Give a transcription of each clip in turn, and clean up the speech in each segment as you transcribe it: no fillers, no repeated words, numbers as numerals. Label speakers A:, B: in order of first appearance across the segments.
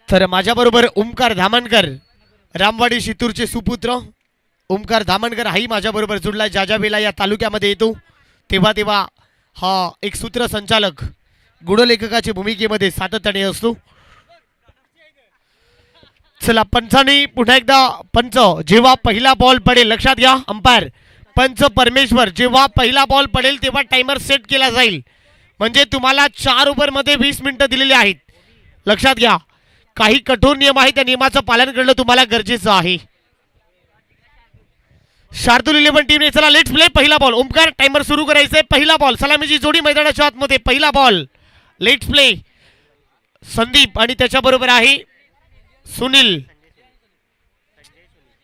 A: तर माझ्याबरोबर ओमकार धामणकर, रामवाडी शितूरचे सुपुत्र ओमकार धामणकर हाही माझ्याबरोबर जुडला. ज्या ज्या वेळेला या तालुक्यामध्ये येतो तेव्हा तेव्हा हा एक सूत्रसंचालक गुणलेखकाच्या भूमिकेमध्ये सातत्याने असतो. चला पंचाने पुन्हा एकदा पंच जेव्हा पहिला बॉल पडेल, लक्षात घ्या अंपायर पंच परमेश्वर, जेव्हा पहिला बॉल पडेल तेव्हा टाइमर सेट केला जाईल. म्हणजे तुम्हाला 4 ओव्हरमध्ये 20 मिनिटं दिलेली आहेत. लक्षात घ्या, काही कठोर नियम आहेत, त्या नियमाचं पालन करणं तुम्हाला गरजेचं आहे. शार्दूल 11 टीमने चला लेट्स प्ले. पहिला बॉल ओमकार, टाइमर सुरू करायचंय. पहिला बॉल सलामीची जोडी मैदानाच्या आतमध्ये. पहिला बॉल लेट्स प्ले. संदीप आणि त्याच्याबरोबर आहे सुनील,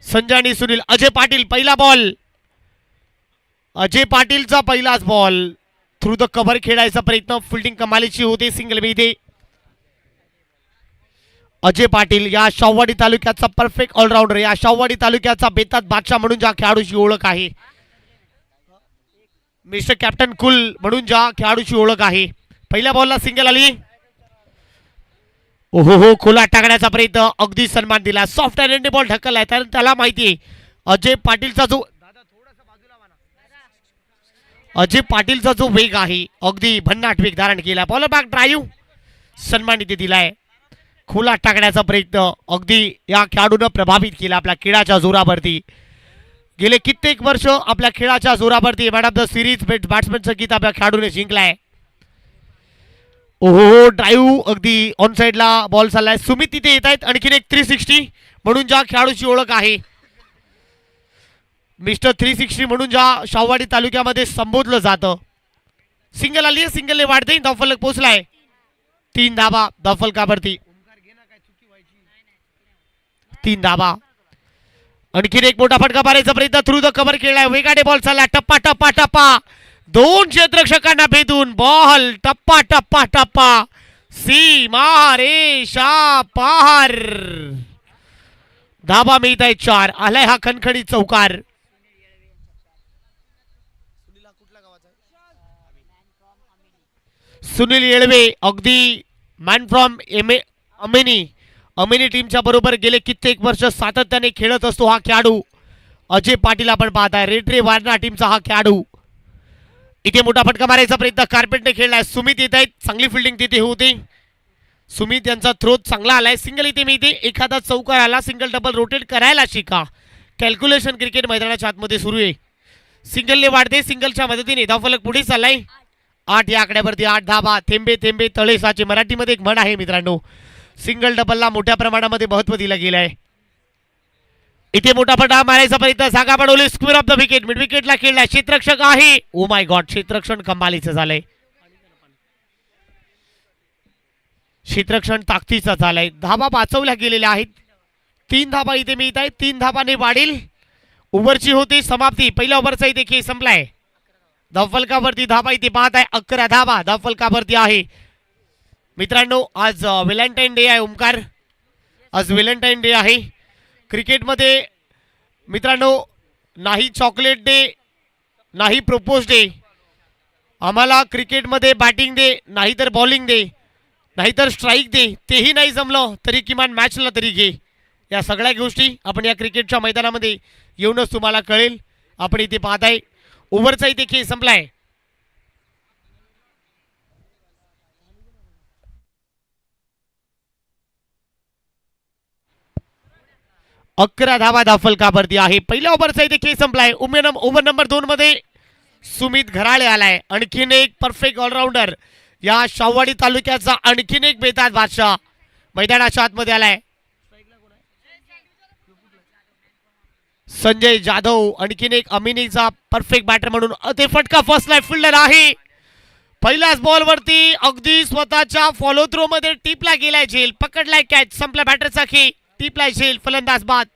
A: संजय आणि सुनील. अजय पाटील पहिला बॉल. अजय पाटीलचा पहिलाच बॉल. थ्रू द कव्हर खेळायचा प्रयत्न, फिल्डिंग कमालीची होते, सिंगल मिळते. अजय पाटील या शाहवाडी तालुक्याचा परफेक्ट ऑलराऊंडर, या शाहवाडी तालुक्याचा बेतात बादशाह म्हणून ज्या खेळाडूची ओळख आहे, मिस्टर कॅप्टन कुल म्हणून ज्या खेळाडूची ओळख आहे. पहिल्या बॉलला सिंगल आली. ओहो हो, खोला टाकण्याचा प्रयत्न, अगदी सन्मान दिला. सॉफ्ट हँडेड बॉल ढकललाय, कारण त्याला माहिती आहे अजय पाटीलचा जो वेग आहे, अगदी भन्नाट वेग धारण केला. बॉल बॅक ड्राईव्ह सन्मान इथे दिलाय. खोला टाकण्याचा प्रयत्न अगदी या खेळाडूनं प्रभावित केला आपल्या खेळाच्या जोरावरती. गेले कित्येक वर्ष आपल्या खेळाच्या जोरावरती मॅन ऑफ द सिरीज बॅट्समॅनचं गीत आपल्या खेळाडूने जिंकलाय. ओहो, ड्राईव्ह अगदी ऑन साइडला बॉल चाललाय. सुमित तिथे येत आहेत. आणखीन एक 360 म्हणून ज्या खेळाडूची ओळख आहे, मिस्टर 360 म्हणून ज्या शाहवाडी तालुक्यामध्ये संबोधलं जातं. सिंगल आली, सिंगलने वाढते, धावफलक पोहोचलाय. 3 धाबा धावफलकावरती. 3 धाबा. आणखीन एक मोठा फटका मारायचा प्रयत्न, थ्रू द कव्हर खेळलाय. वेगाने बॉल चालला, टप्पा टप्पा टप्पा, 2 क्षेत्ररक्षकांना भेदून बॉल टप्पा टप्पा टप्पा, सीमा रेषा पार. धाबा मिळत आहे 4. आलाय हा खणखणीत चौकार. सुनील येळवे, अगदी मॅन फ्रॉम अमेनी टीमच्या बरोबर गेले कित्येक वर्ष सातत्याने खेळत असतो हा खेळाडू. अजय पाटील आपण पाहताय, रेड वारणा टीमचा हा खेळाडू. इथे मोठा फटका मारायचा प्रयत्न कार्पेटने खेळलाय. सुमित येत आहेत, चांगली फिल्डिंग तिथे होती. सुमित यांचा थ्रो चांगला आलाय. सिंगल इथे मिळते, एखादा चौकार आला, सिंगल डबल रोटेट करायला शिका. कॅल्क्युलेशन क्रिकेट मैदानाच्या आतमध्ये सुरू आहे. सिंगलने वाढते, सिंगलच्या मदतीने धावफलक पुढे चाललाय. 8 या आकड्यावरती 8 धाबा. थेंबे थेंबे तळे साचे, मराठीमध्ये एक म्हण आहे मित्रांनो. सिंगल डबलला मोठ्या प्रमाणामध्ये महत्व दिलं गेलं आहे. इथे मोठा फटा मारायचा प्रयत्न, जागा बनवली. Square of the wicket, mid विकेटला खेळला. क्षेत्ररक्षक आहे. ओ माय गॉड, क्षेत्ररक्षण कमालीचं झालंय. क्षेत्ररक्षण ताकदीचं झालंय. धाबा वाचवल्या गेलेल्या आहेत. 3 धाबा इथे मिळत आहेत. 3 धाबाने वाढील. ओव्हरची होती समाप्ती. पहिल्या ओव्हरचा इथे खेळ संपलाय. धावफलकावरती धाबा इथे पाहत आहे. 11 धाबा धावफलकावरती आहे. मित्रांनो, आज व्हॅलेंटाईन डे आहे ओमकार. आज व्हॅलेंटाईन डे आहे. क्रिकेटमध्ये मित्रांनो, नाही चॉकलेट डे, नाही प्रपोज डे. आम्हाला क्रिकेटमध्ये बॅटिंग डे, नाहीतर बॉलिंग डे, नाहीतर स्ट्राईक डे, तेही नाही जमलं तरी किमान मॅचला तरी घे. या सगळ्या गोष्टी आपण या क्रिकेटच्या मैदानामध्ये येऊनच तुम्हाला कळेल. आपण इथे पाहताय ओव्हरचा इथे खेळ संपलाय. अकरा धावा धावफलकावरती आहे. पहिल्या ओव्हरचा इथे खेळ संपलाय. ओव्हर नंबर 2 मध्ये सुमित घराळे आलाय. आणखीन एक परफेक्ट ऑलराऊंडर, या शाहवाडी तालुक्याचा आणखीन एक बेताज बादशाह मैदानाच्या आतमध्ये आलाय. संजय जाधव, आणखीन एक अमिनीचा परफेक्ट बॅटर म्हणून. ते फटका फसलाय, फिल्डर आहे. पहिल्याच बॉल वरती अगदी स्वतःच्या फॉलो थ्रो मध्ये टिपला गेलाय झेल, पकडलाय कॅच, संपला बॅटरचा खेळ. टिपलाय झेल, फलंदाज बाद.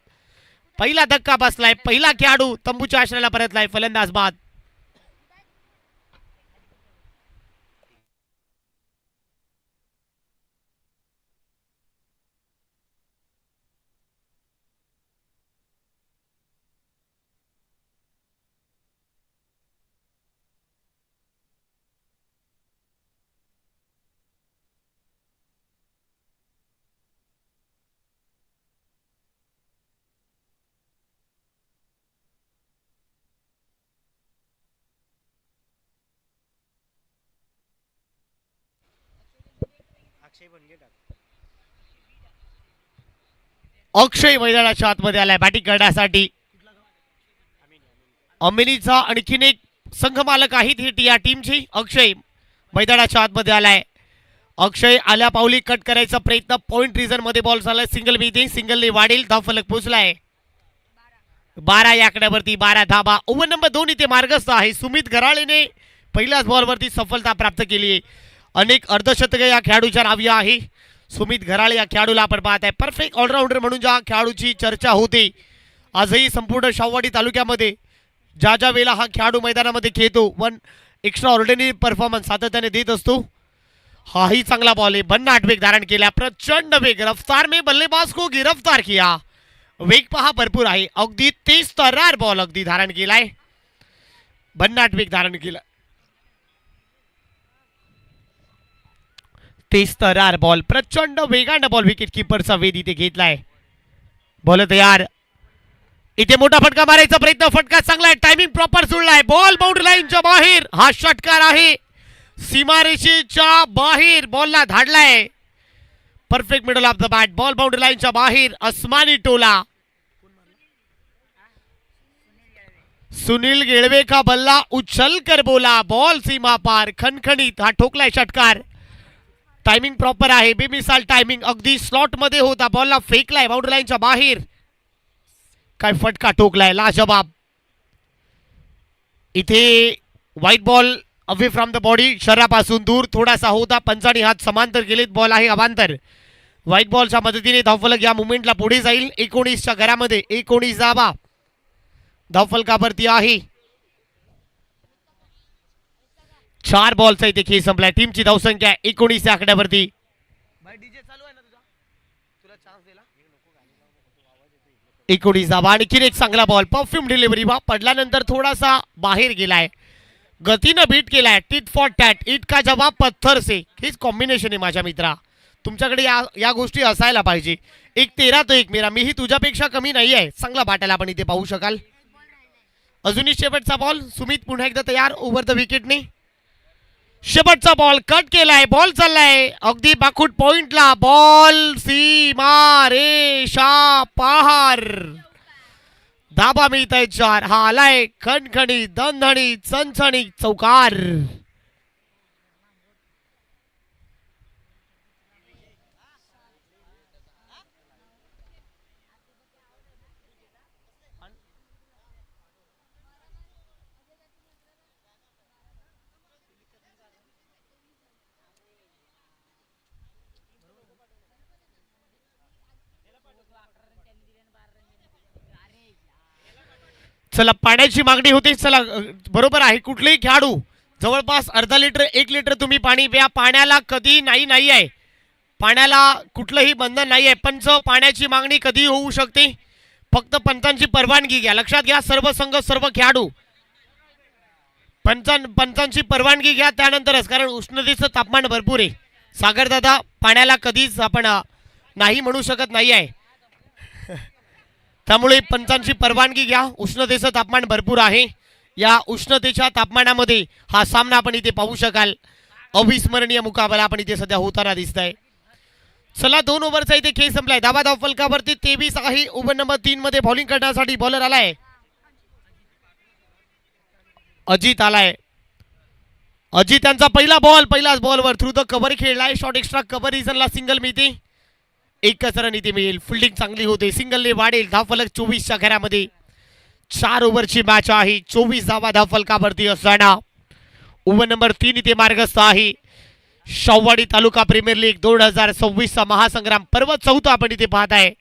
A: पहिला धक्का बसलाय. पहिला खेळाडू तंबूच्या आश्रयाला परतलाय, फलंदाज बाद. अक्षय मैदानाच्या आतमध्ये आलाय बॅटिंग करण्यासाठी. अमिनीचा आणखीन एक संघ मालक आहेत हिट या टीमची. अक्षय मैदानाच्या आतमध्ये आलाय. अक्षय आल्या पावली कट करायचा प्रयत्न. पॉइंट रिझन मध्ये बॉल झालाय. सिंगल मिळते. सिंगलने वाढेल. धावफलक पोहोचलाय 12 या आकड्यावरती. 12 धाबा. ओव्हर नंबर 2 इथे मार्गस्थ आहे. सुमित घराळेने पहिल्याच बॉलवरती सफलता प्राप्त केली आहे. अनेक अर्धशतक या खेळाडूच्या नावी आहे. सुमित घराळे या खेळाडूला आपण पाहत आहे. परफेक्ट ऑलराऊंडर म्हणून ज्या खेळाडूची चर्चा होते आजही संपूर्ण शाहूवाडी तालुक्यामध्ये ज्या ज्या वेळेला हा खेळाडू मैदानामध्ये खेळतो वन एक्स्ट्रा ऑर्डिनरी परफॉर्मन्स सातत्याने देत असतो. हाही चांगला बॉल आहे. भन्नाट वेग धारण केला. प्रचंड वेग. रफ्तार में बल्लेबाज को गिरफ्तार किया. वेग पहा भरपूर आहे. अगदी तेज तर्रार बॉल अगदी धारण केलाय. भन्नाट वेग धारण केला. तेज तर्रार बॉल. प्रचंड वेगानं बॉल विकेट किपरचा वेध इथे घेतलाय. बॉल तयार. इथे मोठा फटका मारायचा प्रयत्न. फटका चांगला आहे. टायमिंग प्रॉपर जुळलाय. बॉल बाउंड्री लाईनच्या बाहेर. हा षटकार आहे. सीमारेषेच्या बाहेर बॉलला धाडलाय. Perfect middle of the bat. Ball boundary लाईनच्या बाहेर. अस्मानी टोला. सुनील गेळवे का बल्ला उछल कर बोला. बॉल सीमा पार. खणखणीत हा ठोकलाय षटकार. टायमिंग प्रॉपर आहे. बेमिसाल टायमिंग. अगदी स्लॉट मध्ये होता. बॉलला फेकलाय बाउंड्री लाईनच्या बाहेर. काय फटका ठोकलाय. लाजवाब. इथे white ball away from the body. शरीरापासून दूर थोडासा होता. पंचानी हात समांतर गेलेत. बॉल आहे अवांतर. व्हाईट बॉलच्या मदतीने धावफलक या मुवमेंटला पुढे जाईल. 19च्या घरामध्ये 19 धावा धावफलकावरती आहे. 4 बॉलचा इथे खेळ संपलाय. टीमची धावसंख्या 19 या आकड्यावरती. 19 धावा. आणखीन एक चांगला बॉल. परफ्यूम डिलिव्हरी पडल्यानंतर थोडासा बाहेर गेलाय. गतीनं बीट केलाय. Tit for tat. इट का जवाब पत्थर से. हेच कॉम्बिनेशन आहे माझ्या मित्रा. तुमच्याकडे या गोष्टी असायला पाहिजे. 1 13 तो 1 मेरा. मीही तुझ्यापेक्षा कमी नाही आहे. चांगला बाटाला आपण इथे पाहू शकाल. अजूनही शेवटचा बॉल. सुमित पुन्हा एकदा तयार ओव्हर द विकेटने. शेवटचा बॉल कट केलाय. बॉल चाललाय अगदी बाखूट पॉइंटला. बॉल सीमा रेषा पार. धाबा मिळत आहे 4. हा आलाय खणखणी दणदणी चणचणी चौकार. चला पाण्याची मागणी होती. चला बरोबर आहे. कुठलेही खेळाडू जवळपास अर्धा लिटर 1 लिटर तुम्ही पाणी प्या. पाण्याला कधी नाही आहे. पाण्याला कुठलंही बंधन नाही आहे. पंच पाण्याची मागणी कधी होऊ शकते. फक्त पंचांची परवानगी घ्या. लक्षात घ्या सर्व संघ सर्व खेळाडू पंचांची परवानगी घ्या त्यानंतरच. कारण उष्णतेचं तापमान भरपूर आहे. सागर दादा पाण्याला कधीच आपण नाही म्हणू शकत नाही आहे. त्यामुळे पंचांची परवानगी घ्या. उष्णतेचं तापमान भरपूर आहे. या उष्णतेच्या तापमानामध्ये हा सामना आपण इथे पाहू शकाल. अविस्मरणीय मुकाबला आपण इथे सध्या होताना दिसत आहे. चला 2 ओव्हरचा इथे खेळ संपलाय. धावा धावफलकावरती 23 आहे. ओव्हर नंबर 3 मध्ये बॉलिंग करण्यासाठी बॉलर आलाय. अजित आलाय. अजित यांचा पहिला बॉल. पहिलाच बॉलवर थ्रू द कव्हर खेळलाय. शॉर्ट एक्स्ट्रा कव्हर रिझनला सिंगल मिळते. 1 रन इथे मिळेल. फिल्डिंग चांगली होते. सिंगलने वाढेल. धावफलक 24च्या घरामध्ये. 4 ओव्हरची मॅच आहे. 24 धावा धावफलकावरती असताना ओव्हर नंबर 3 इथे मार्गस्थ आहे. शाहूवाडी तालुका प्रीमियर लीग 2026चा महासंग्राम पर्व 4था आपण इथे पाहत आहे.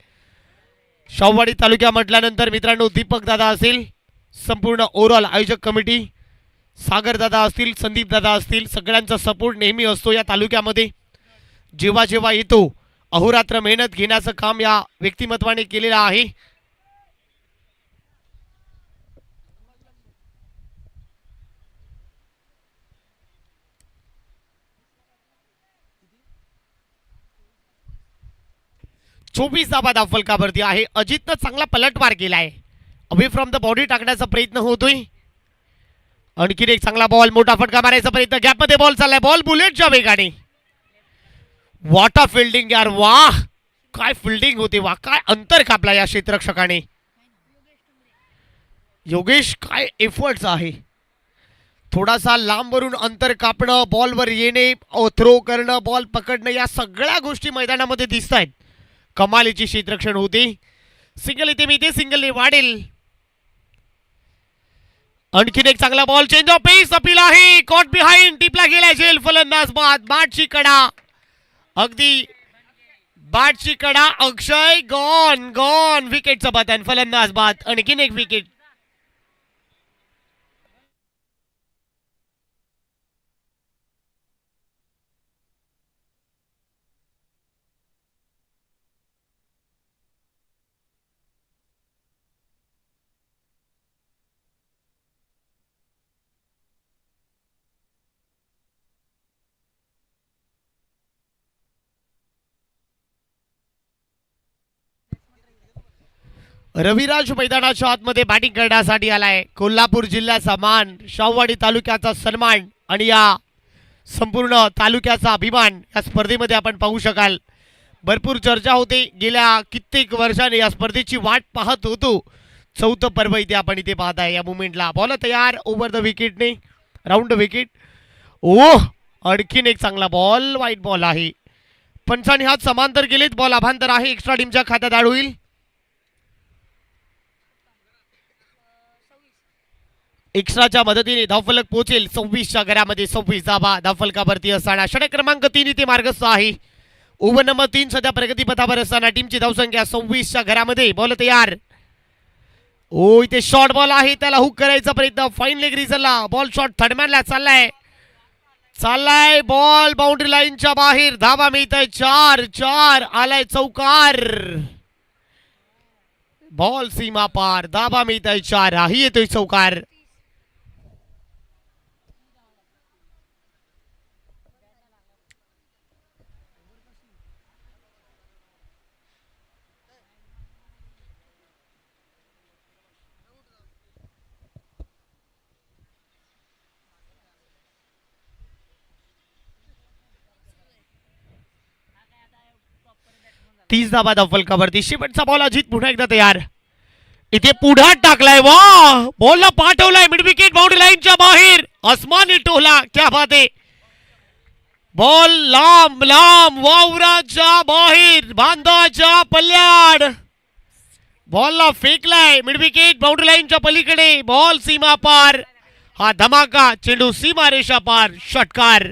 A: शाहूवाडी तालुक्या म्हटल्यानंतर मित्रांनो दीपक दादा असेल, संपूर्ण ओव्हरऑल आयोजक कमिटी, सागर दादा असतील, संदीप दादा असतील, सगळ्यांचा सपोर्ट नेहमी असतो या तालुक्यामध्ये. जेव्हा जेव्हा येतो अहोरात्र मेहनत घेण्याचं काम या व्यक्तिमत्वाने केलेलं आहे. चोवीस धावा धावफलकावरती आहे. अजितनं चांगला पलटवार केलाय. अवे फ्रॉम द बॉडी टाकण्याचा प्रयत्न होतोय. आणखीन एक चांगला बॉल. मोठा फटका मारायचा प्रयत्न. गॅपमध्ये बॉल चाललाय. बॉल बुलेटच्या वेगाने. वॉट अ फिल्डिंग यार, वाह काय फिल्डिंग होती, वाह काय अंतर कापला या क्षेत्ररक्षकाने. योगेश काय एफर्ट्स आहे. थोडासा लांबवरून अंतर कापणं, बॉलवर येणे, थ्रो करणं, बॉल पकडणं, या सगळ्या गोष्टी मैदानामध्ये दिसत आहेत. कमालीची क्षेत्ररक्षण होती. सिंगल इथे मी ते सिंगलने वाढेल. आणखीन एक चांगला ball, change of pace appeal आहे, कॉट बिहाइंड, टिपला गेला झेल, फलंदाज बाद, बॅटची कडा, अगदी बॅटची कडा, अक्षय गॉन गॉन, विकेटचं पतन, फलंदाज बाद, आणखीन एक विकेट. रविराज मैदानाच्या आतमध्ये बॅटिंग करण्यासाठी आलाय. कोल्हापूर जिल्ह्याचा मान, शाहूवाडी तालुक्याचा सन्मान आणि या संपूर्ण तालुक्याचा अभिमान या स्पर्धेमध्ये आपण पाहू शकाल. भरपूर चर्चा होते, गेल्या कित्येक वर्षांनी या स्पर्धेची वाट पाहत होतो. चौथं पर्व इथे आपण इथे पाहताय. या मुवमेंटला बॉल तयार, ओव्हर द विकेटने, राऊंड विकेट. ओह, आणखीन एक चांगला बॉल, वाईट बॉल आहे. पंचांनी हात समांतर गेलेत, बॉल अभांतर आहे, एक्स्ट्रा टीमच्या खात्यात ऍड होईल. एक्स्ट्राच्या मदतीने धावफलक पोहोचेल 26च्या घरामध्ये. 26 धाबा धावफलकावरती असताना षटक क्रमांक 3 इथे मार्गस्थ आहे. ओव्हर नंबर 3 सध्या प्रगतीपथावर असताना टीमची धावसंख्या 26च्या घरामध्ये. बॉल तयार. ओ, इथे शॉर्ट बॉल आहे, त्याला हुक करायचा प्रयत्न, फाईन लेग रिझनला, बॉल शॉट थर्डमॅनला चाललाय, चाललाय बॉल बाउंड्री लाईनच्या बाहेर. धाबा मिळतोय 4-4, आलाय चौकार, बॉल सीमा पार, धाबा मिळतोय 4, ही येतोय चौकार. तीस धाबा धावफलकावरती. शेवटचा बॉल, अजित पुन्हा एकदा तयार, इथे पुढा टाकलाय, वा बॉलला पाठवलाय मिड विकेट बाउंड्री लाईनच्या बाहेर, आसमानी टोला, क्या बात आहे. बॉल लांब लांब वावराच्या बाहेर, बांधाच्या पल्ल्याड, बॉलला फेकलाय मिड विकेट बाउंड्री लाईनच्या पलीकडे, बॉल सीमा पार. हा धमाका चेंडू सीमा रेषा पार, षटकार.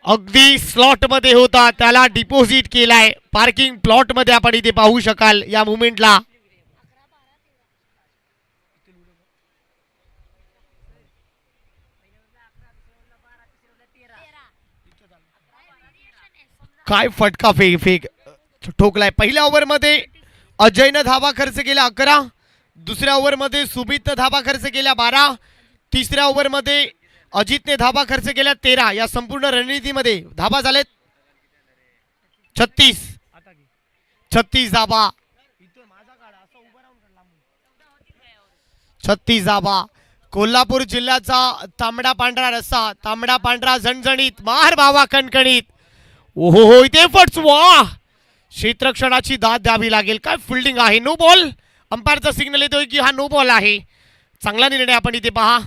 A: अगदी स्लॉट मध्ये होता, त्याला डिपॉझिट केलाय पार्किंग प्लॉट मध्ये. आपण इथे पाहू शकाल या मुवमेंटला. काय फटका फेक ठोकलाय. पहिल्या ओव्हर मध्ये अजयनं धाबा खर्च केला 11, दुसऱ्या ओव्हर मध्ये सुमितनं धाबा खर्च केला 12, तिसऱ्या ओव्हर मध्ये अजितने धाबा खर्च केला 13. या संपूर्ण रणनीतीमध्ये धाबा झालेत 36. 36 धाबा, 36 धाबा. कोल्हापूर जिल्ह्याचा तांबडा पांढरा रस्सा, तांबडा पांढरा झणझणीत, मार भावा कणकणीत. ओहो हो, इथे फट्स, वा क्षेत्ररक्षणाची दाद द्यावी लागेल. काय फिल्डिंग आहे. नो बॉल, अंपायरचा सिग्नल येतोय की हा नो बॉल आहे. चांगला निर्णय आपण इथे पहा.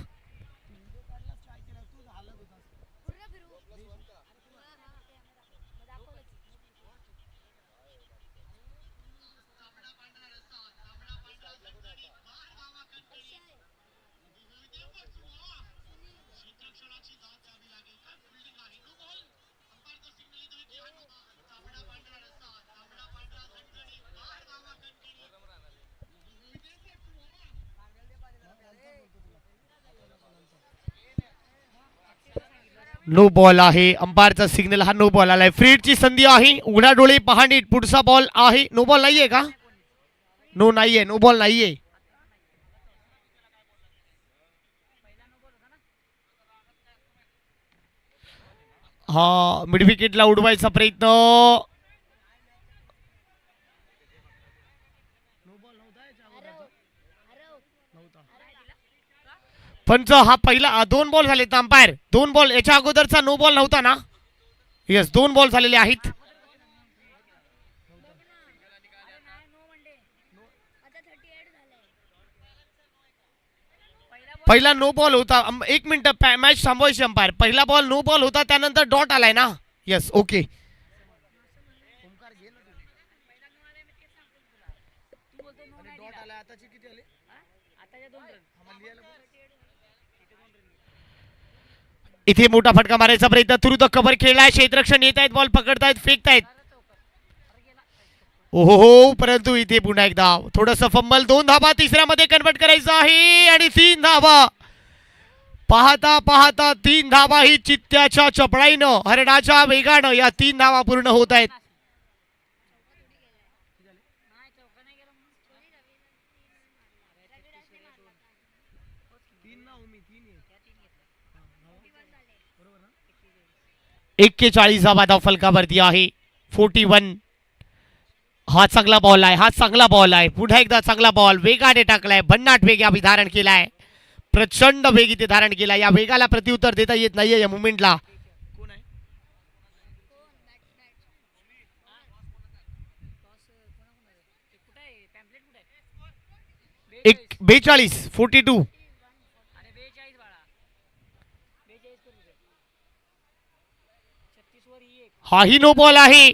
A: नो बॉल आहे, अंपायरचा सिग्नल, हा नो बॉल आलाय. फ्रीडची संधी आहे, उघडा डोळे पहा नीट, पुढचा बॉल आहे. नो बॉल नाहीये का. नो नाहीये, नो बॉल नाहीये. हा मिड विकेटला उडवायचा प्रयत्न, पंच हा पहिला 2 बॉल झाले. अंपायर 2 बॉल, याच्या अगोदरचा नो बॉल नव्हता ना. यस, 2 बॉल झालेले आहेत. पहिला नो बॉल होता. 1 मिनिट मॅच थांबवायची अंपायर. पहिला बॉल नो बॉल होता, त्यानंतर डॉट आलाय ना. Yes, okay. इथे मोठा फटका मारायचा प्रयत्न. थ्रू द कव्हर खेळलाय. क्षेत्ररक्षण येत आहेत, बॉल पकडतायत, फेकतायत. ओहो हो, परंतु इथे पुन्हा एकदा थोडस फंबल. 2 धाबा तिसऱ्यामध्ये कन्वर्ट करायचं आहे आणि 3 धाबा. पाहता पाहता 3 धाबा ही चित्त्याच्या चपळाईनं, हरणाच्या वेगानं या 3 धावा पूर्ण होत आहेत. एक्केचाळीस धावा धाव फलकावरती आहे. 41. हा चांगला बॉल आहे, हा चांगला बॉल आहे. पुन्हा एकदा चांगला बॉल वेगाने टाकलाय. भन्नाट वेग यावी धारण केलाय. प्रचंड वेग इथे धारण केला. या वेगाला प्रत्युत्तर देता येत नाहीये या मुवमेंटला. 42. हाही नो बॉल आहे.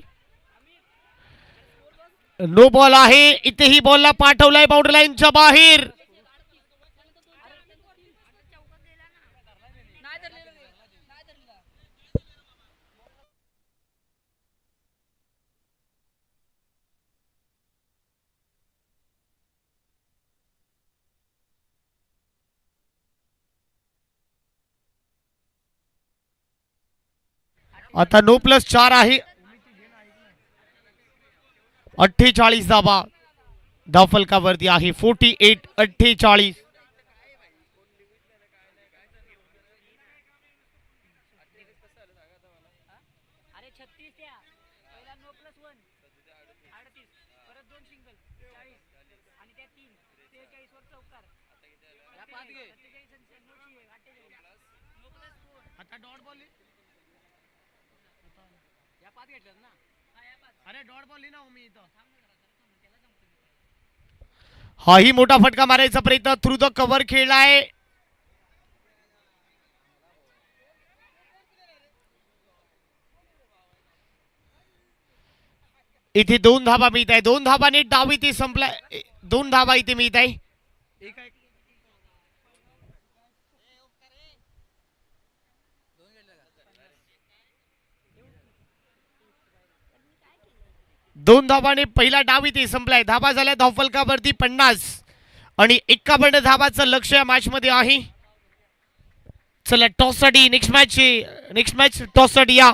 A: नो बॉल आहे. इथेही बॉलला पाठवलाय बाउंड्री लाईनच्या बाहेर. आता 9+4 आहे. 48 धावा धावफलकावरती आहे. 48. हाही मोठा फटका मारायचा प्रयत्न. थ्रू द कव्हर खेळलाय. इथे 2 धाबा मिळत आहे. 2 धाबाने डाव इथे संपलाय. 2 धाबा इथे मिळत आहे. 2 धाबाने पहिला डाव इथे संपलाय. धाबा झाल्या धावफलकावरती 50 आणि 51 धाबाचं लक्ष या मॅच मध्ये आहे. चला टॉस साठी नेक्स्ट मॅच टॉस साठी या.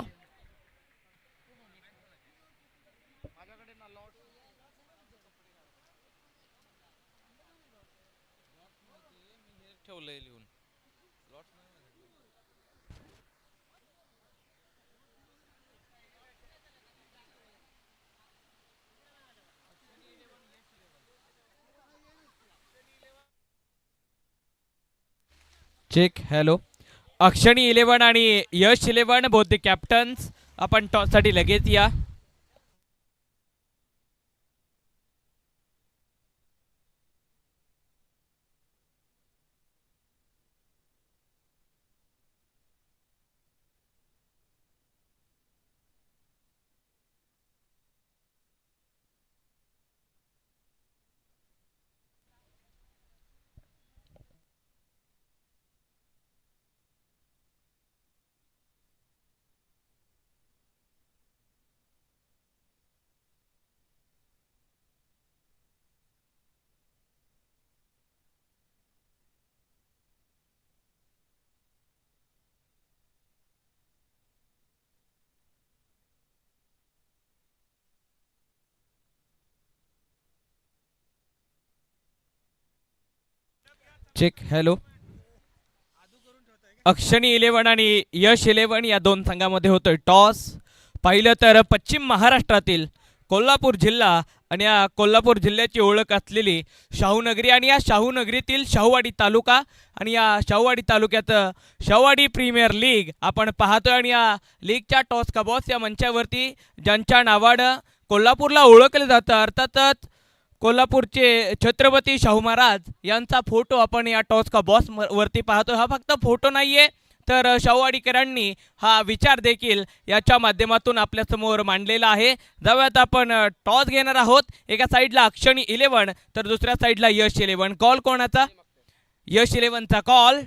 B: चेक. हॅलो. अक्षणी 11 आणि यश 11 बोथ द कॅप्टन्स, आपण टॉस साठी लगेच या. चेक. हॅलो. अक्षणी 11 आणि यश 11 या 2 संघामध्ये होतोय टॉस. पाहिलं तर पश्चिम महाराष्ट्रातील कोल्हापूर जिल्हा आणि या कोल्हापूर जिल्ह्याची ओळख असलेली शाहूनगरी आणि या शाहूनगरीतील शाहूवाडी तालुका आणि या शाहूवाडी तालुक्यात शाहूवाडी प्रीमियर लीग आपण पाहतोय आणि या लीगच्या टॉस का बॉस या मंचावरती ज्यांच्या नावानं कोल्हापूरला ओळखलं जातं अर्थातच कोल्हापूरचे छत्रपती शाहू महाराज यांचा फोटो आपण या टॉस का बॉस वरती पाहतोय. हा फक्त फोटो नाहीये तर शाहूवाडीकरांनी हा विचार देखील याच्या माध्यमातून आपल्यासमोर मांडलेला आहे. जाऊयात आपण टॉस घेणार आहोत. एका साईडला अक्षणी 11 तर दुसऱ्या साईडला यश 11. कॉल कोणाचा? यश 11चा call.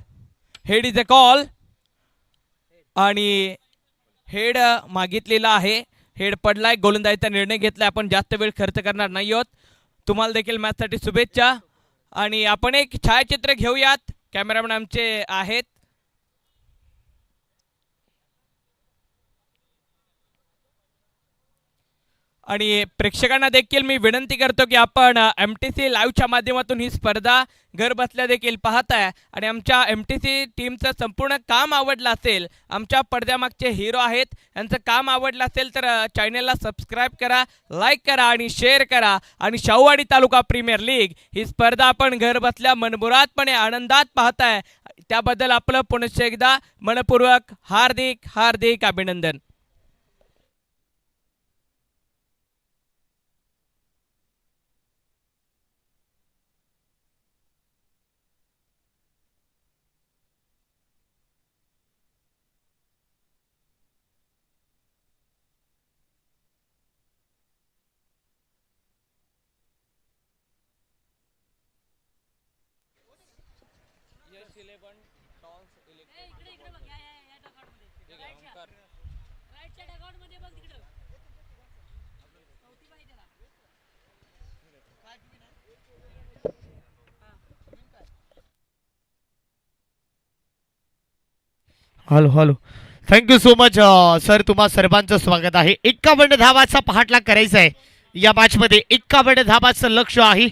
B: Head is a call आणि हेड मागितलेला आहे. हेड पडलाय. गोलंदाजीचा निर्णय घेतलाय. आपण जास्त वेळ खर्च करणार नाही आहोत. तुम्हाला देखील मॅचसाठी शुभेच्छा. आणि आपण एक छायाचित्र घेऊयात. कॅमेरामॅन आमचे आहेत. आणि प्रेक्षकांना देखील मी विनंती करतो की आपण MTC लाईव्हच्या माध्यमातून ही स्पर्धा घर बसल्या देखील पाहताय आणि आमच्या MTC टीमचं संपूर्ण काम आवडलं असेल, आमच्या पडद्यामागचे हिरो आहेत यांचं काम आवडलं असेल तर चॅनलला सबस्क्राईब करा, लाईक करा आणि शेअर करा. आणि शाहूवाडी तालुका प्रीमियर लीग ही स्पर्धा आपण घर बसल्या मनमुरादपणे आनंदात पाहताय त्याबद्दल आपलं पुनश्च एकदा मनपूर्वक हार्दिक हार्दिक अभिनंदन.
A: Hello hello. Thank you so much sir. तुम्हा सर्वांचं स्वागत आहे. 51 धावाचा पहाटलाग करायचा आहे या मॅच मध्ये. 51 धावाचं लक्ष आहे.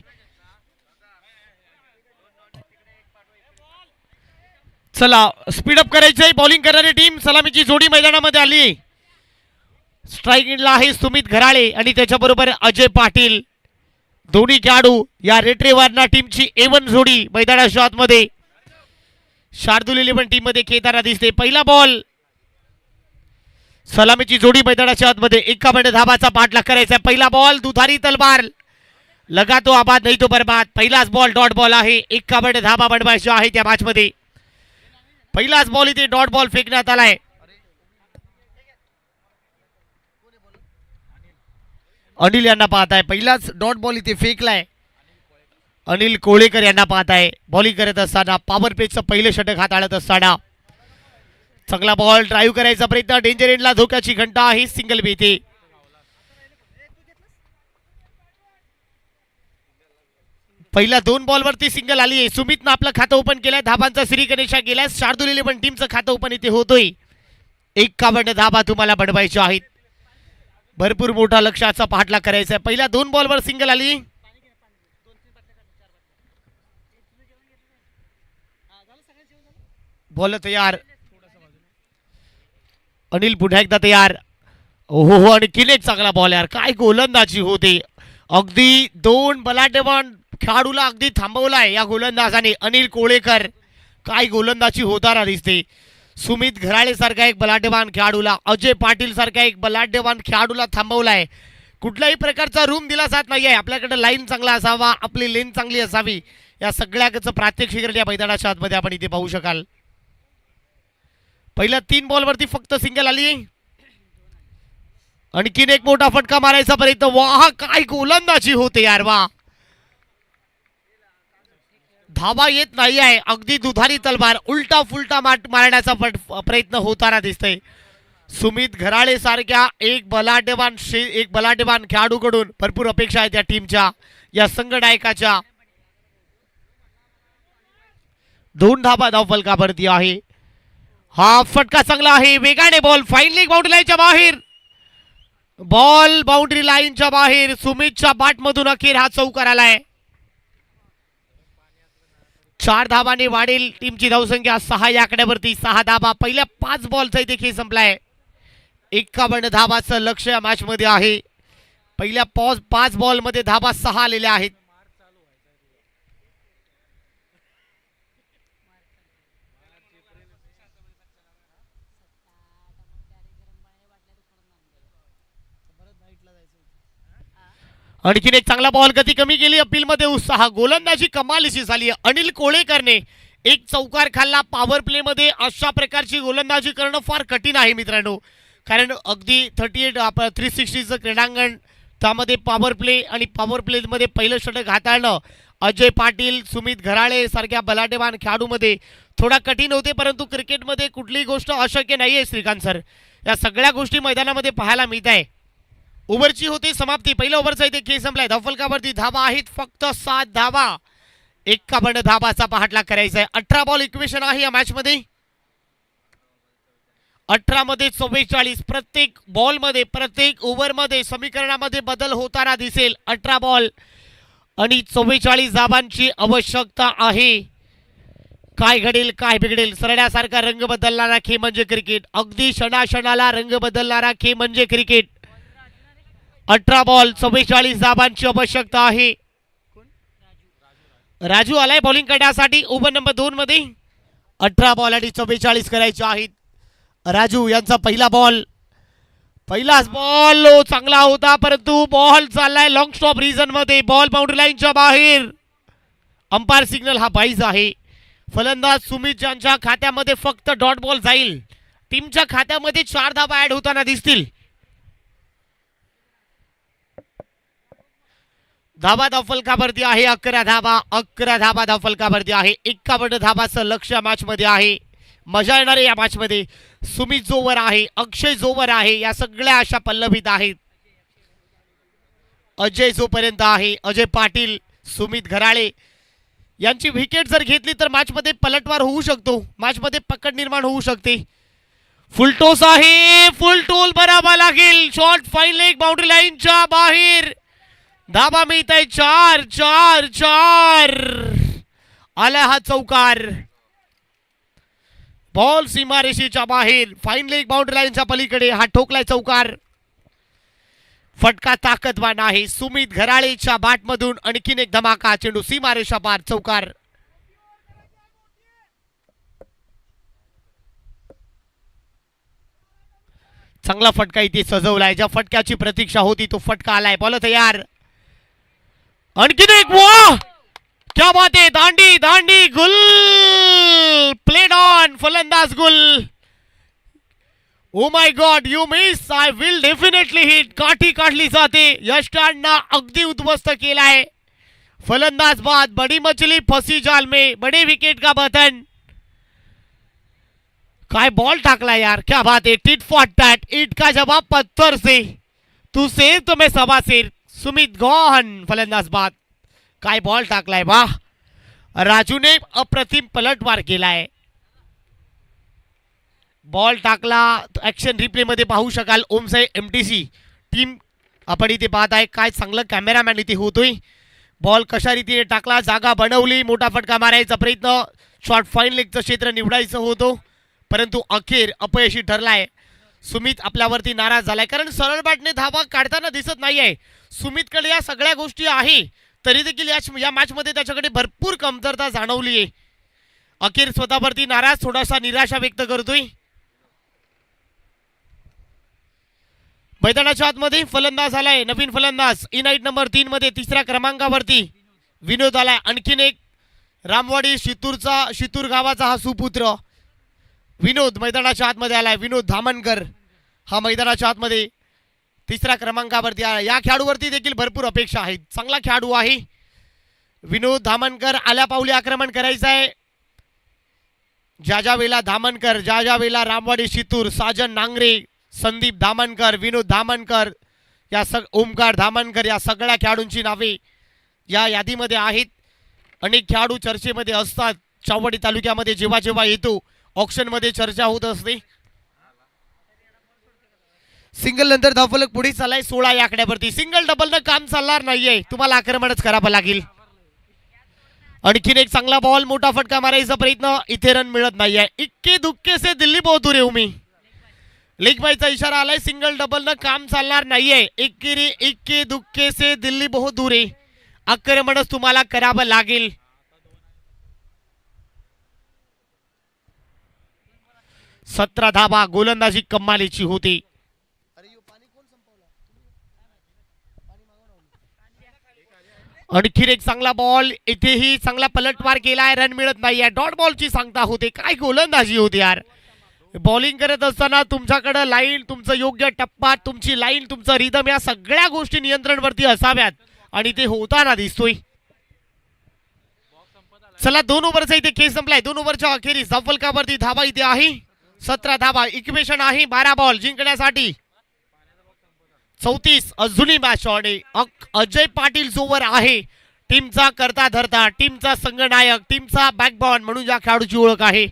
A: चला स्पीडअप करायचं आहे. बॉलिंग करणारी टीम सलामीची जोडी मैदानामध्ये आली. स्ट्राईक इनला आहे सुमित घराळे आणि त्याच्याबरोबर अजय पाटील. दोन्ही खेळाडू या रेट्रेवारना टीमची A1 जोडी मैदानाच्या आतमध्ये शार्दूल 11 टीम मध्ये खेळताना दिसते. पहिला बॉल. सलामीची जोडी मैदानाच्या आतमध्ये. 51 धावाचा पाठलाग करायचा. पहिला बॉल. दुधारी तलवार. लगा तो आबाद नाही तो बर्बाद. पहिलाच बॉल डॉट बॉल आहे. 51 धावा बनवायच्या आहेत त्या मॅच मध्ये. पहिलाच बॉल इथे डॉट बॉल फेकण्यात आलाय. अनिल यांना पाहताय. पहिलाच डॉट बॉल इथे फेकलाय. अनिल कोळेकर यांना पाहताय. बॉलिंग करत असताना पॉवर पेचचं पहिलं षटक हाताळत असताना चांगला बॉल. ड्राईव्ह करायचा प्रयत्न. डेंजर एंडला धोक्याची घंटा आहे. सिंगल बी इथे. पहिल्या 2 बॉलवरती सिंगल आली आहे. सुमितनं आपलं खातं ओपन केलंय. धाबांचा श्री गणेशा गेलाय. शार्दूल 11 टीमचं खातं ओपन इथे होतोय. 51 धाबा तुम्हाला बनवायच्या आहेत. भरपूर मोठा लक्ष्याचा पाठलाग करायचा आहे. पहिल्या 2 बॉलवर सिंगल आली. बॉल तयार. अनिल पुन्हा एकदा तयार. ओहो हो. आणि किनेक चांगला बॉल यार. काय गोलंदाजी होते. अगदी 2 बलाढ्यवान खेळाडूला अगदी थांबवलाय या गोलंदाजाने. अनिल कोळेकर काय गोलंदाजी होताना दिसते. सुमित घराळे सारखा एक बलाढ्यवान खेळाडूला, अजय पाटील सारखा एक बलाढ्यवान खेळाडूला थांबवलाय. कुठल्याही प्रकारचा रूम दिला जात नाहीये. आपल्याकडे लाईन चांगला असावा, आपली लेन चांगली असावी, या सगळ्याचं प्रात्यक्षिक या मैदानाच्या आतमध्ये आपण इथे पाहू शकाल. पहिल्या 3 बॉलवरती फक्त सिंगल आली. आणखीन एक मोठा फटका मारायचा प्रयत्न. वाह काय गोलंदाजी होते यार. वा धावा येत नाही आहे. अगदी दुधारी तलवार. उलटा फुलटा मारण्याचा प्रयत्न होताना दिसतंय. सुमित घराळे सारख्या एक बलाढ्यवान खेळाडूकडून भरपूर अपेक्षा आहेत या टीमच्या, या संघनायकाच्या. 2 धावा धावफलकावरती आहे. हा फटका चांगला आहे. वेगाने बॉल. फाईनली बाउंड्री लाईनच्या बाहेर. बॉल बाउंड्री लाईनच्या बाहेर. सुमितच्या बॅटमधून अखेर हा चौकार आलाय. 4 धावांनी वाढेल टीमची धावसंख्या 6 या आकड्यावरती. 6 धावा पहिल्या 5 बॉलचा इथे खेळ संपलाय. 51 धावाचं लक्ष या मॅच मध्ये आहे. पहिल्या 5 बॉलमध्ये धाबा 6 आलेल्या आहेत. आणखीन एक चांगला बॉल, गती कमी केली, अपील मध्ये उत्साह, गोलंदाजी कमालीची झाली. अनिल कोळेकरने एक चौकार खाल्ला. पॉवर प्ले मध्ये अशा प्रकारची गोलंदाजी करणं फार कठीण आहे मित्रांनो, कारण अगदी 360चं क्रीडांगण, त्यामध्ये पॉवर प्ले आणि पॉवर प्ले मध्ये पहिलं षटक हाताळणं अजय पाटील, सुमित घराळे सारख्या बलाढ्यवान खेळाडूमध्ये थोडा कठीण होते. परंतु क्रिकेटमध्ये कुठलीही गोष्ट अशक्य नाहीये श्रीकांत सर. या सगळ्या गोष्टी मैदानामध्ये पाहायला मिळत आहे. ओव्हरची होते समाप्ती. पहिल्या ओव्हरचा इथे खेळ संपलाय. धावफलकावरती धावा आहेत फक्त 7 धावा. 51 धाबाचा पाठलाग करायचा आहे. 18 बॉल इक्वेशन आहे या मॅच मध्ये. 18 मध्ये 44. प्रत्येक बॉल मध्ये, प्रत्येक ओव्हर मध्ये समीकरणामध्ये बदल होताना दिसेल. 18 बॉल आणि 44 धाबांची आवश्यकता आहे. काय घडेल काय बिघडेल, सरण्यासारखा रंग बदलणारा खेळ म्हणजे क्रिकेट. अगदी क्षणाक्षणाला रंग बदलणारा खेळ म्हणजे क्रिकेट. 18 बॉल 44 धाबांची आवश्यकता आहे. राजू आलाय बॉलिंग करण्यासाठी ओव्हर नंबर 2 मध्ये. 18 बॉल आणि 44 करायचे आहेत. राजू यांचा पहिला बॉल, पहिलाच बॉल चांगला होता, परंतु बॉल चाललाय लॉंग स्टॉप रिजन मध्ये. बॉल बाउंड्री लाईनच्या बाहेर. अंपायर सिग्नल हा बाईज आहे. फलंदाज सुमित ज्यांच्या खात्यामध्ये फक्त डॉट बॉल जाईल. टीमच्या खात्यामध्ये 4 धाबा ऍड होताना दिसतील. धाबा धावफलकावरती आहे 11 धाबा. 11 धाबा धावफलकावरती आहे. 51 धाबाचं लक्ष मॅच मध्ये आहे. मजा येणार आहे या मॅच मध्ये. सुमित जोवर आहे, अक्षय जोवर आहे, या सगळ्या अशा पल्लवीत आहेत. अजय जोपर्यंत आहे, अजय पाटील, सुमित घराळे यांची विकेट जर घेतली तर मॅच मध्ये पलटवार होऊ शकतो. मॅच मध्ये पकड निर्माण होऊ शकते. फुल टॉस आहे, फुल टोल भरावा लागेल. शॉर्ट फाईन लेग बाउंड्री लाईनच्या बाहेर. धाबा मिळत आहे 4 4 4. आला हा चौकार. बॉल सीमारेषेच्या बाहेर, फाईन लेग बाउंड्री लाईनच्या पलीकडे हा ठोकलाय चौकार. फटका ताकदवान आहे. सुमित घराळेच्या बॅटमधून आणखीन एक धमाका. चेंडू सीमारेषा पार, चौकार. चांगला फटका इथे सजवलाय. ज्या फटक्याची प्रतीक्षा होती तो फटका आलाय. बॉल तयार. आणखीन एक. वाह क्या बात आहे. दांडी दांडी गुल. Played on. फलंदाज गुल. Oh my god, you miss. I will definitely hit. काठी काढली जाते. यष्टांना अगदी उद्ध्वस्त केलाय. फलंदाज बाद. बड़ी मछली फंसी जाल में. बड़े विकेट का बटन. काय बॉल टाकला यार, क्या बात है. Tit for tat. ईट का जवाब पत्थर से. तू शेर तो मैं सवा शेर. सुमित गॉन. फलंदाज बाद. काय बॉल टाकलाय. वाह, राजूने अप्रतिम पलटवार केलाय. बॉल टाकला. ऍक्शन रिप्ले मध्ये पाहू शकाल. ओमसाई एमटीसी टीम आपण इथे पाहत आहे. काय चांगलं कॅमेरामॅन इथे होतोय. बॉल कशा रीतीने टाकला, जागा बनवली, मोठा फटका मारायचा प्रयत्न, शॉर्ट फाईन लेगचं क्षेत्र निवडायचं होतं, परंतु अखेर अपयशी ठरलाय. सुमित आपल्यावरती नाराज झालाय, कारण सरळ बॅटने धावा काढताना दिसत नाहीये. सुमितकडे या सगळ्या गोष्टी आहे, तरी देखील या मॅच मध्ये त्याच्याकडे भरपूर कमतरता जाणवली आहे. अखेर स्वतःवरती नाराज, थोडासा निराशा व्यक्त करतोय. मैदानाच्या आतमध्ये फलंदाज आलाय, नवीन फलंदाज इनाईट नंबर 3 मध्ये 3ऱ्या क्रमांकावरती विनोद आलाय. आणखीन एक रामवाडी शितूर गावाचा हा सुपुत्र विनोद मैदानाच्या आतमध्ये आलाय. विनोद धामणकर हा मैदानाच्या आतमध्ये 3ऱ्या क्रमांकावरती आला. या खेळाडूवरती देखील भरपूर अपेक्षा आहेत. चांगला खेळाडू आहे विनोद धामणकर. आल्या पावली आक्रमण करायचं आहे. ज्या वेळेला धामणकर, ज्या वेळेला रामवाडी शितूर, साजन नांगरे, संदीप धामणकर, विनोद धामणकर, ओमकार धामणकर, या सगळ्या खेळाडूंची नावे या यादीमध्ये आहेत. अनेक खेळाडू चर्चेमध्ये असतात. चावडी तालुक्यामध्ये जेव्हा जेव्हा येतो ऑक्शन मध्ये चर्चा होत असते. सिंगल नंतर धावफलक पुढे चाललाय 16 या आकड्यावरती. सिंगल डबल न काम चालणार नाहीये, तुम्हाला आक्रमणच करावं लागेल. आणखीन एक चांगला बॉल, मोठा फटका मारायचा प्रयत्न, इथे रन मिळत नाहीये. इक्के दुक्के से दिल्ली बहुत दूर हूं मी. लेग बायचा इशारा आलाय. सिंगल डबल न काम चालणार नाहीये. इक्के इक्के दुक्के से दिल्ली बहुत दूर आहे. आक्रमणच तुम्हाला करावं लागेल. सतरा धाबा. गोलंदाजी कमालीची होती. आणखीन एक चांगला बॉल. इथेही चांगला पलटवार केलाय. रन मिळत नाहीये. डॉट बॉलची सांगता होते. काय गोलंदाजी होती यार. बॉलिंग करत असताना तुमच्याकडे लाईन, तुमचं योग्य टप्पा, तुमची लाईन, तुमचं रिदम या सगळ्या गोष्टी नियंत्रणवरती असाव्यात आणि ते होताना दिसतोय. चला 2 ओव्हरचा इथे खेळ संपलाय. 2 ओव्हरच्या अखेरीस धावफलकावरती धावा इथे आहे 17 धावा. इक्वेशन आहे 12 बॉल जिंकण्यासाठी 34. अजूनही मॅच ऑन आहे. अजय पाटील जोवर आहे टीमचा करता धरता, टीमचा संघनायक, टीमचा बॅकबॉन म्हणून या खेळाडूची ओळख आहे.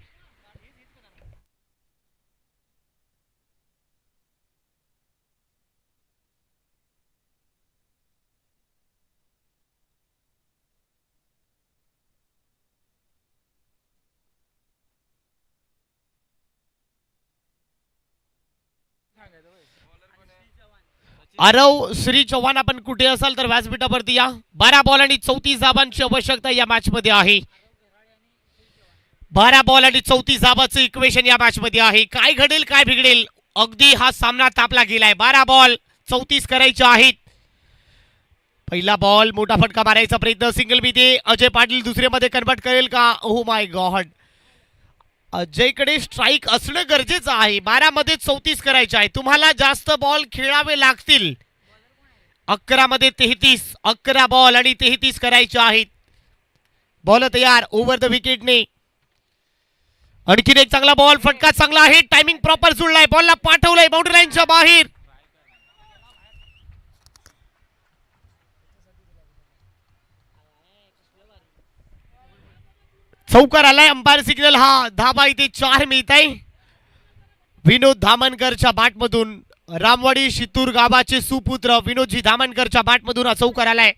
A: आरव श्री चव्हाण आपण कुठे असाल तर व्यासपीठावरती या. 12 बॉल आणि 34 धावांची आवश्यकता या मॅच मध्ये आहे. 12 बॉल आणि 34 धावांचं इक्वेशन या मॅच मध्ये आहे. काय घडेल काय बिघडेल अगदी हा सामना तापला गेलाय. 12 बॉल 34 करायचे आहेत. पहिला बॉल मोठा फटका मारायचा प्रयत्न. सिंगल मध्ये अजय पाटील दुसऱ्यामध्ये कन्वर्ट करेल का. ओ माय गॉड. अजयकडे स्ट्राईक असणं गरजेचं आहे. 12 मध्ये 34 करायचे आहे. तुम्हाला जास्त बॉल खेळावे लागतील. 11 मध्ये 33. 11 बॉल आणि 33 करायचे आहेत. बॉल तयार ओव्हर द विकेटने. आणखीन एक चांगला बॉल. फटका चांगला आहे. टायमिंग प्रॉपर जुळलाय. बॉलला पाठवलंय बाउंड्री लाईनच्या बाहेर. चौकार आलाय. Umpire signal. हा धाबा इथे 4 मिळत आहे. विनोद धामणकरच्या बॅटमधून. रामवाडी शितूर गावाचे सुपुत्र विनोदजी धामणकरच्या बॅटमधून हा चौकार आलाय.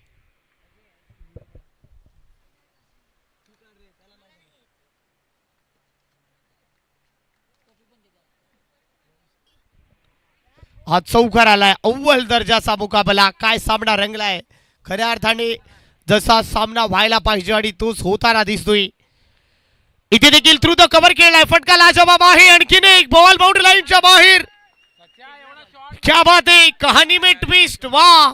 A: हा चौकार आलाय. अव्वल दर्जाचा मुकाबला. काय सामना रंगलाय. खऱ्या अर्थाने जसा सामना व्हायला पाहिजे आणि तोच होताना दिसतोय. इथे देखील थ्रू द कव्हर केलाय. फटका लाजवाब आहे. आणखीन एक बॉल बाउंड्री लाईनच्या बाहेर. क्या बात आहे. कहाणी में ट्विस्ट. वा.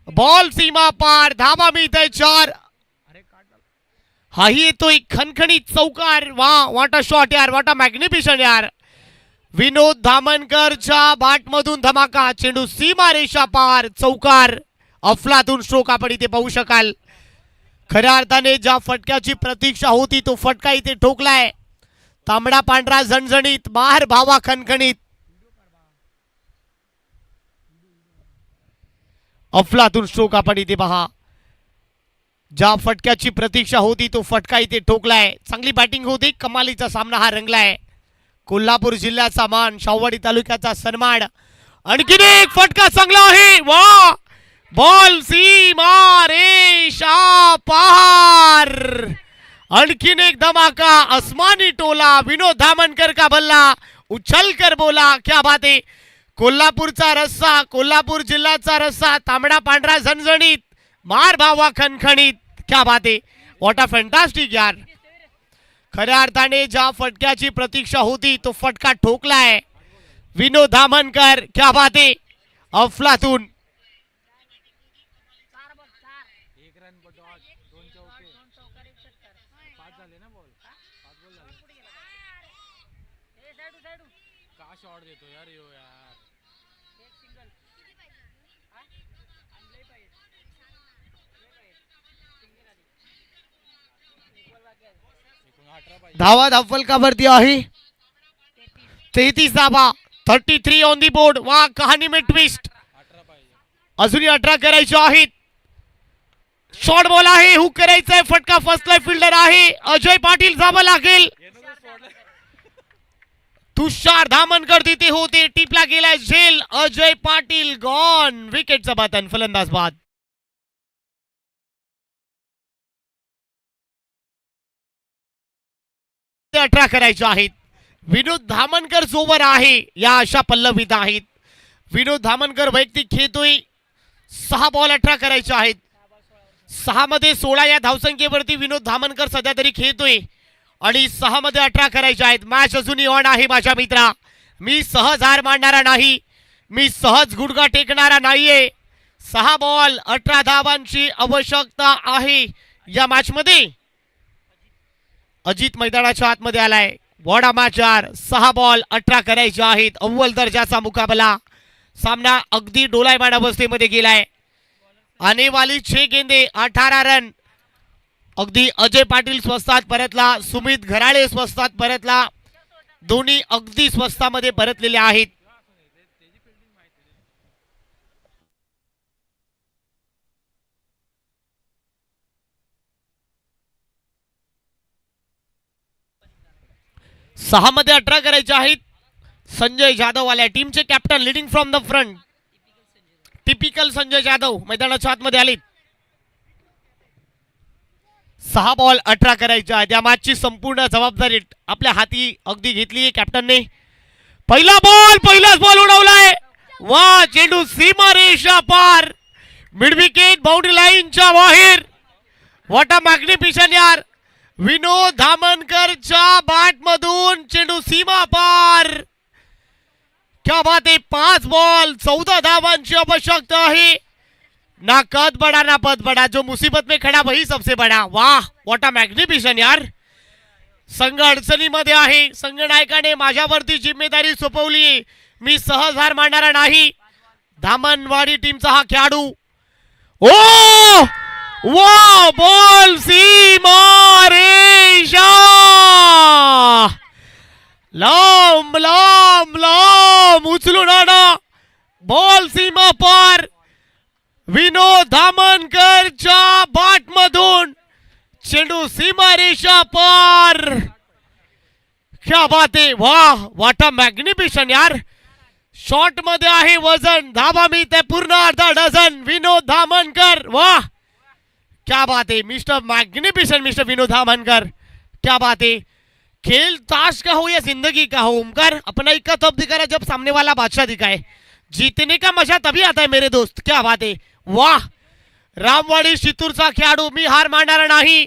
A: बॉल सीमा पार. धावा मिळतंय 4. हाही येतोय खणखणीत चौकार. वा. वाट अ शॉट यार. वाट अ मॅग्निफिशन यार. विनोद धामणकरच्या बॅटमधून धमाका. चेंडू सीमा रेषा पार. चौकार. अफलातून स्ट्रोक आपण इथे पाहू शकाल. खऱ्या अर्थाने ज्या फटक्याची प्रतीक्षा होती तो फटका इथे ठोकलाय. तांबडा पांढरा झणझणीत. बाहेर भावा खणखणीत. अफलातून स्ट्रोक आपण इथे पहा. ज्या फटक्याची प्रतीक्षा होती तो फटका इथे ठोकलाय. चांगली बॅटिंग होती. कमालीचा सामना हा रंगलाय. कोल्हापूर जिल्ह्याचा मान, शाहूवाडी तालुक्याचा सन्मान. आणखीन एक फटका चांगला आहे. वा. बॉल सीमा रेषा पार. आणखीन एक धमाका. आसमानी टोला. विनोद धामणकर का बल्ला उछल कर बोला. क्या बात आहे. कोल्हापूरचा रस्सा, कोल्हापूर जिल्ह्याचा रस्सा. तांबडा पांढरा झणझणीत. मार भावा खणखणीत. क्या बात आहे. व्हॉट अ फॅन्टास्टिक यार. खऱ्या अर्थाने ज्या फटक्याची प्रतीक्षा होती तो फटका ठोकलाय विनोद धामणकर. क्या बात आहे. अफलातून. धावा धावफलकावरती आहे 33 धावा. 33 ऑन दी बोर्ड. वा. कहाणी में ट्विस्ट. अजूनही 18 करायचे आहेत. शॉर्ट बॉल आहे. हुक करायचंय. फटका फर्स्ट लाईफ फिल्डर आहे. अजय पाटील जावं लागेल. तुषार धामणकर तिथे होते. टिपला गेलाय झेल. अजय पाटील गॉन. विकेटचं बातन. फलंदाज बाद. 18 करायचे आहेत. विनोद धामणकर जोवर आहे या अशा पल्लवीत आहेत. विनोद धामणकर वैयक्तिक खेळतोय. 6 बॉल 18 करायचे आहेत. 6 मध्ये 16 या धावसंख्येवरती विनोद धामणकर सध्या तरी खेळतोय आणि 6 मध्ये 18 करायचे आहेत. मॅच अजूनही ऑन आहे माझ्या मित्रा. मी सहज हार मानणारा नाही, मी सहज गुडघा टेकणारा नाहीये. 6 बॉल 18 धावांची आवश्यकता आहे या मॅच मध्ये. अजित मैदानाच्या आतमध्ये आलाय. वॉडा मॅचर 6 बॉल 18 करायचे आहेत. अव्वल दर्जाचा मुकाबला. सामना अगदी डोलायमान अवस्थेमध्ये गेलाय. आने वाली 6 गेंदे 18 रन. अगदी अजय पाटील स्वस्तात परतला, सुमित घराळे स्वस्तात परतला. दोन्ही अगदी स्वस्तामध्ये परतलेले आहेत. सहा मध्ये 18 करायचे आहेत. संजय जाधव आल्या टीमचे captain leading from the front. Typical Sanjay Jadhav मैदानाच्या आतमध्ये आले. 6 बॉल 18 करायचे आहेत. या मॅचची संपूर्ण जबाबदारी आपल्या हाती अगदी घेतली कॅप्टनने. पहिला बॉल, पहिलाच बॉल उडवलाय. वा, चेंडू सीमारेषा पार, मिड विकेट बाउंड्री लाईनच्या बाहेर. व्हॉट अ मॅग्निफिशन यार. विनोद धामणकरच्या बॅट मधून चेंडू सीमा पार. क्या बात आहे. 5 बॉल 14 धावांची आवश्यकता आहे. ना कद बडा ना पद बडा, जो मुसीबत में खड़ा वही सबसे बडा. वाह, व्हॉट अ मॅग्निफिशन यार. संघ अडचणीमध्ये आहे. संघनायकाने माझ्यावरती जिम्मेदारी सोपवली. मी सहज हार मानणारा नाही. धामणवाडी टीमचा हा खेळाडू. ओ वा, बॉल सीमा रेषा. लांब लांब लांब उचलून आणा. बॉल सीमा पार. विनोद धामणकरच्या बॅट मधून चेंडू सीमारेषा पार. क्या बात आहे. वाह, व्हॉट अ मॅग्निफिशन यार. शॉट मध्ये आहे वजन. धावा मिळते पूर्ण अर्धा डझन. विनोद धामणकर. वाह, क्या बात है. मिस्टर मैग्निफिसेंट मिस्टर विनोद धामणकर. क्या बात है. खेल ताश का हो या जिंदगी का हो, ओमकार अपना इक्का तब दिखा रहा जब सामने वाला बादशाह दिखाए. जीतने का मजा तभी आता है मेरे दोस्त. क्या बात है. वाह, रामवाडी शितूरचा खेळाडू. मी हार मानणारा नाही.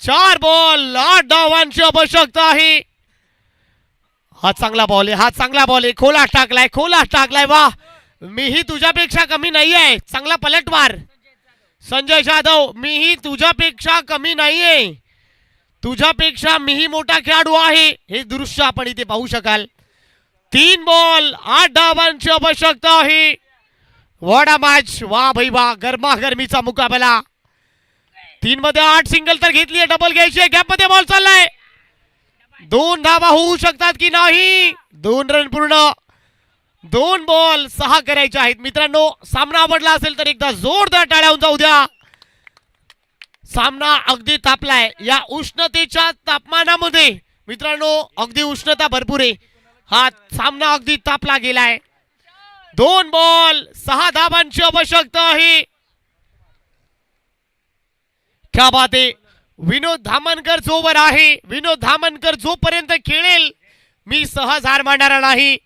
A: 4 बॉल 8 धावांची आवश्यकता आहे. हा चांगला बॉल आहे, हा चांगला बॉल आहे. खोला टाकलाय, खोला टाकलाय. वाह, मीही तुझ्यापेक्षा कमी नाही आहे. चांगला पलटवार संजय जाधव. मीही तुझ्यापेक्षा कमी नाहीये. तुझ्यापेक्षा मीही मोठा खेळाडू आहे. हे दृश्य आपण इथे पाहू शकाल. 3 बॉल 8 धावांची आवश्यकता आहे. वॉडा मॅच. वा भाई वा, गरमागरमीचा मुकाबला. 3 मध्ये 8 सिंगल तर घेतली, डबल घ्यायची. गॅप मध्ये बॉल चाललाय. 2 धावा होऊ शकतात की नाही. 2 रन पूर्ण. 2 बॉल 6 करायचे आहेत. मित्रांनो, सामना आवडला असेल तर एकदा जोरदार टाळ्या जाऊ द्या. सामना अगदी तापलाय. या उष्णतेच्या तापमानामध्ये मित्रांनो अगदी उष्णता भरपूर आहे. हा सामना अगदी तापला गेलाय. 2 बॉल 6 धावांची आवश्यकता आहे. क्या बात आहे. विनोद धामणकर जोवर आहे, विनोद धामणकर जोपर्यंत खेळेल मी सहज हार मानणारा नाही.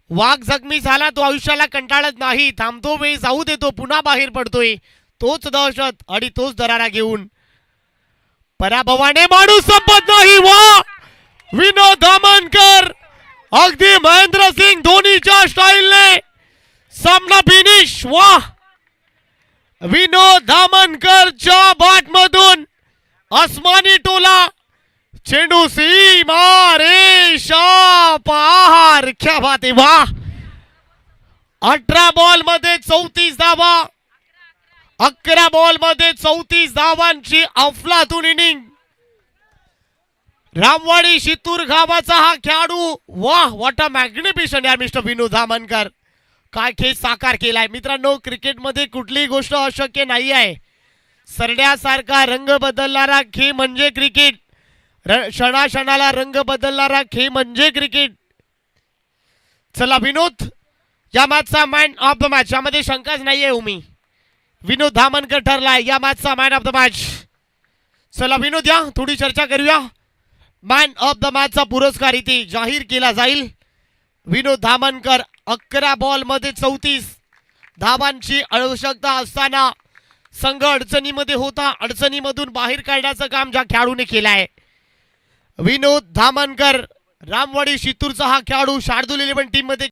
A: वाघ जखमी झाला तो आयुष्याला कंटाळत नाही. थांबतो वेळ जाऊ देतो, पुन्हा बाहेर पडतोय. तोच दहशत आणि तोच दरारा घेऊन. पराभवाने माणूस संपत नाही. वा, विनोद धामणकर अगदी महेंद्रसिंग धोनीच्या स्टाईलने सामना फिनिश. वा, विनोद धामणकरच्या बॅट मधून आसमानी टोला. चेंडू सीमा रेषा पार. क्या बात आहे. वाह, 18 बॉल मध्ये 34 धावा. 11 बॉल मध्ये 34 धावांची अफलातून इनिंग. रामवाडी शितूर गावाचा हा खेळाडू. वाह, व्हॉट अ मॅग्निफिशन यार मिस्टर विनोद धामणकर. काय खेळ साकार केलाय. मित्रांनो, क्रिकेटमध्ये कुठलीही गोष्ट अशक्य नाही आहे. सरड्यासारखा रंग बदलणारा खेळ म्हणजे क्रिकेट. क्षणाक्षणाला रंग बदलणारा खेळ म्हणजे क्रिकेट. चला विनोद, या मॅचचा मॅन ऑफ द मॅच. यामध्ये शंकाच नाहीये. उमी विनोद धामणकर ठरलाय या मॅचचा मॅन ऑफ द मॅच. चला विनोद, या थोडी चर्चा करूया. मॅन ऑफ द मॅचचा पुरस्कार इथे जाहीर केला जाईल. विनोद धामणकर 11 बॉल मध्ये 34 धावांची आवश्यकता असताना संघ अडचणीमध्ये होता. अडचणीमधून बाहेर काढण्याचं काम ज्या खेळाडूने केलं आहे विनोद धामणकर, रामवाडी शितूरचा हा खेळाडू शार्दूल 11 टीम मध्ये